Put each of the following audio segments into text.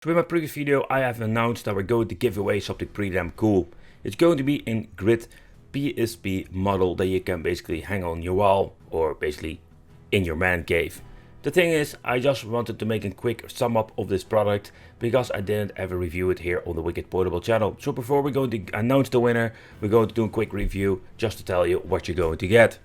So in my previous video I have announced that we're going to give away something pretty damn cool. It's going to be in Grid PSP model that you can basically hang on your wall or basically in your man cave. The thing is, I just wanted to make a quick sum up of this product because I didn't ever review it here on the Wicked Portable channel. So before we're going to announce the winner, we're going to do a quick review just to tell you what you're going to get.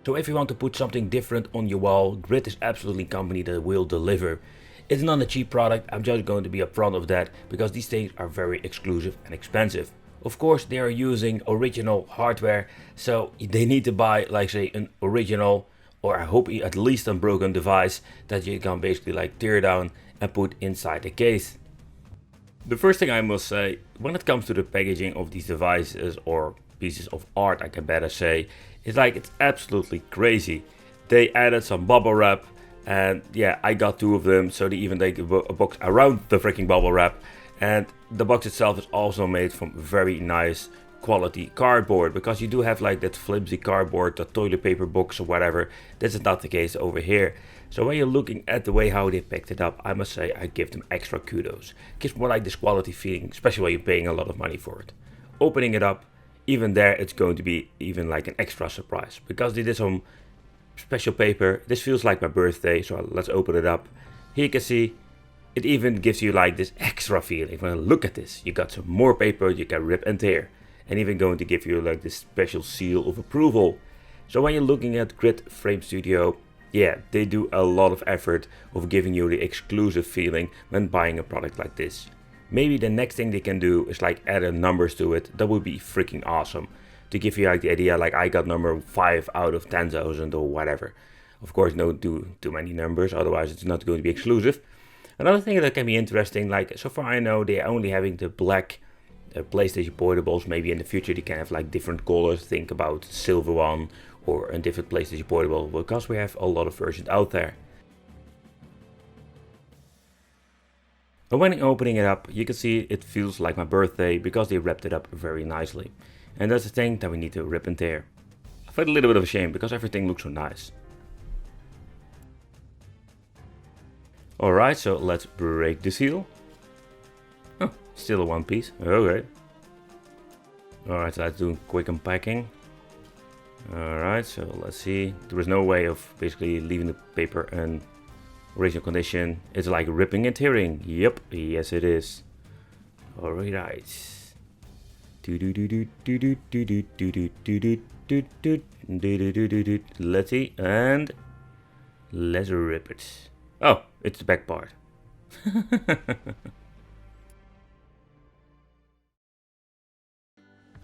So if you want to put something different on your wall, Grid is absolutely a company that will deliver. It's not a cheap product, I'm just going to be upfront of that because these things are very exclusive and expensive. Of course they are using original hardware, so they need to buy like say an original, or I hope at least a broken device that you can basically like tear down and put inside the case. The first thing I must say, when it comes to the packaging of these devices or pieces of art I can better say, is like it's absolutely crazy. They added some bubble wrap. And yeah, I got two of them, so they even take a box around the freaking bubble wrap. And the box itself is also made from very nice quality cardboard, because you do have like that flimsy cardboard, the toilet paper box or whatever. This is not the case over here. So when you're looking at the way how they picked it up, I must say I give them extra kudos. It gives more like this quality feeling, especially when you're paying a lot of money for it. Opening it up, even there it's going to be even like an extra surprise, because they did some special paper. This feels like my birthday, so let's open it up. Here you can see it even gives you like this extra feeling. When you look at this, you got some more paper you can rip and tear, and even going to give you like this special seal of approval. So when you're looking at Grid Frame Studio, yeah, they do a lot of effort of giving you the exclusive feeling when buying a product like this. Maybe the next thing they can do is like add numbers to it. That would be freaking awesome. To give you like the idea, like I got number 5 out of 10,000 or whatever. Of course, don't do too many numbers, otherwise it's not going to be exclusive. Another thing that can be interesting, like so far I know they're only having the black PlayStation Portables. Maybe in the future they can have like different colors. Think about silver one or a different PlayStation Portable, because we have a lot of versions out there. But when opening it up, you can see it feels like my birthday because they wrapped it up very nicely. And that's the thing that we need to rip and tear. I felt a little bit of a shame because everything looks so nice. Alright, so let's break the seal. Oh, still a one piece. Okay. Alright, so let's do a quick unpacking. Alright, so let's see. There is no way of basically leaving the paper in original condition. It's like ripping and tearing. Yep, yes it is. Alright. Let's see, and let's rip it. Oh, it's the back part.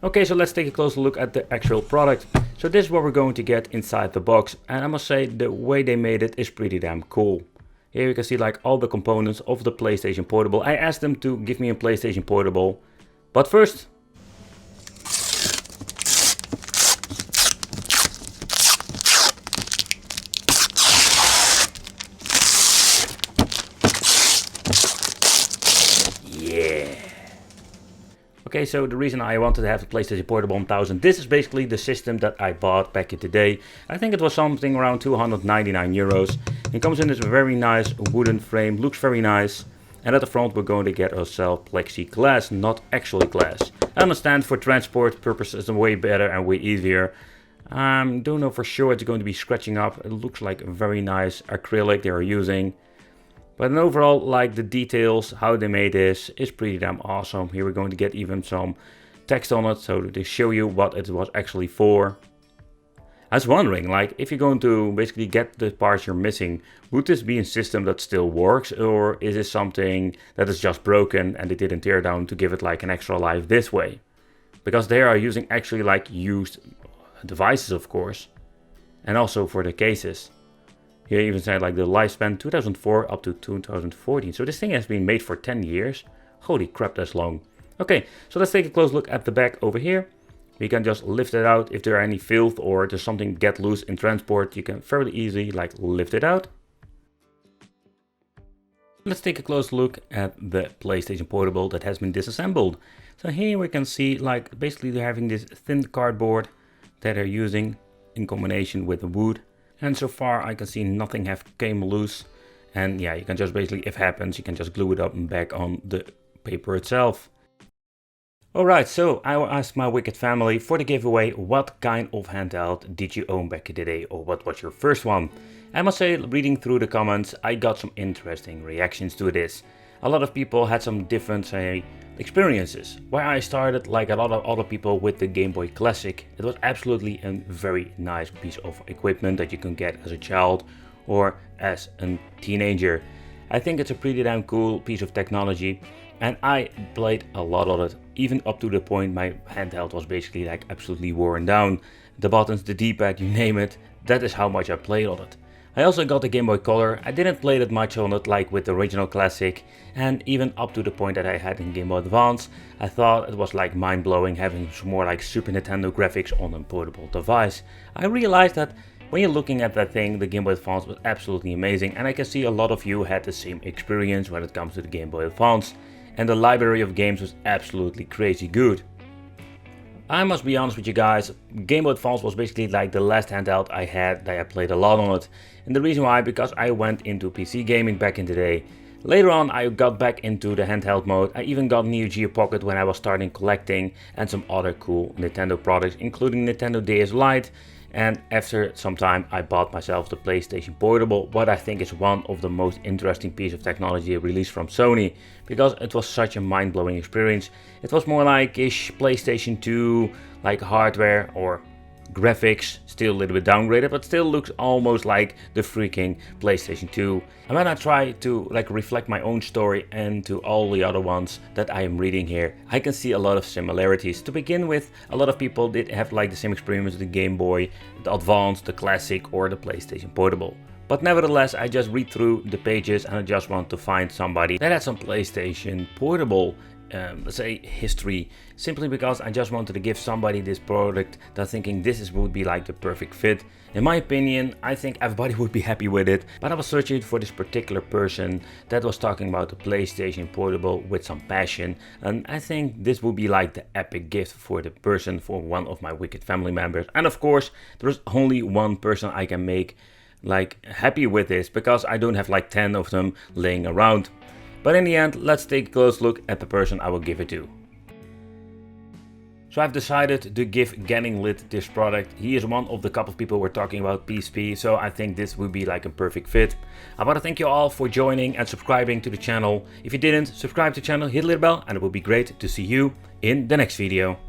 Okay, so let's take a closer look at the actual product. So this is what we're going to get inside the box, and I must say the way they made it is pretty damn cool. Here you can see like all the components of the PlayStation Portable. I asked them to give me a PlayStation Portable, but first, okay, so the reason I wanted to have the PlayStation Portable 1000, this is basically the system that I bought back in the day. I think it was something around 299 euros. It comes in this very nice wooden frame, looks very nice. And at the front we're going to get ourselves plexiglass, not actually glass. I understand for transport purposes it's way better and way easier. Don't know for sure it's going to be scratching up. It looks like a very nice acrylic they are using. But overall, like the details, how they made this is pretty damn awesome. Here we're going to get even some text on it, so to show you what it was actually for. I was wondering, like, if you're going to basically get the parts you're missing, would this be a system that still works, or is this something that is just broken and they didn't tear down to give it like an extra life this way? Because they are using actually like used devices, of course, and also for the cases. Here even said like the lifespan 2004 up to 2014. So this thing has been made for 10 years. Holy crap, that's long. Okay, so let's take a close look at the back over here. You can just lift it out. If there are any filth or there's something get loose in transport, you can fairly easily like lift it out. Let's take a close look at the PlayStation Portable that has been disassembled. So here we can see like basically they're having this thin cardboard that they're using in combination with the wood. And so far I can see nothing have came loose. And yeah, you can just basically, if it happens, you can just glue it up and back on the paper itself. Alright, so I will ask my wicked family for the giveaway, what kind of handheld did you own back in the day, or what was your first one? I must say, reading through the comments, I got some interesting reactions to this. A lot of people had some different, experiences. Where I started, like a lot of other people, with the Game Boy Classic. It was absolutely a very nice piece of equipment that you can get as a child or as a teenager. I think it's a pretty damn cool piece of technology, and I played a lot of it, even up to the point my handheld was basically like absolutely worn down. The buttons, the D-pad, you name it, that is how much I played on it. I also got the Game Boy Color. I didn't play that much on it like with the original Classic, and even up to the point that I had in Game Boy Advance, I thought it was like mind-blowing having some more like Super Nintendo graphics on a portable device. I realized that when you're looking at that thing, the Game Boy Advance was absolutely amazing, and I can see a lot of you had the same experience when it comes to the Game Boy Advance, and the library of games was absolutely crazy good. I must be honest with you guys, Game Boy Advance was basically like the last handheld I had that I played a lot on it. And the reason why, because I went into PC gaming back in the day. Later on I got back into the handheld mode. I even got Neo Geo Pocket when I was starting collecting, and some other cool Nintendo products, including Nintendo DS Lite. And after some time I bought myself the PlayStation Portable, what I think is one of the most interesting piece of technology released from Sony, because it was such a mind-blowing experience. It was more like ish PlayStation 2, like hardware or graphics, still a little bit downgraded, but still looks almost like the freaking PlayStation 2. And when I try to like reflect my own story and to all the other ones that I am reading here, I can see a lot of similarities. To begin with, a lot of people did have like the same experience with the Game Boy, the Advance, the Classic, or the PlayStation Portable. But nevertheless, I just read through the pages and I just want to find somebody that had some PlayStation Portable let's say history, simply because I just wanted to give somebody this product that thinking would be like the perfect fit. In my opinion, I think everybody would be happy with it, but I was searching for this particular person that was talking about the PlayStation Portable with some passion, and I think this would be like the epic gift for the person, for one of my wicked family members. And of course, there's only one person I can make like happy with this, because I don't have like 10 of them laying around. But in the end, let's take a close look at the person I will give it to. So I've decided to give Getting Lit this product. He is one of the couple of people we're talking about PSP, so I think this would be like a perfect fit. I want to thank you all for joining and subscribing to the channel. If you didn't, subscribe to the channel, hit the little bell, and it would be great to see you in the next video.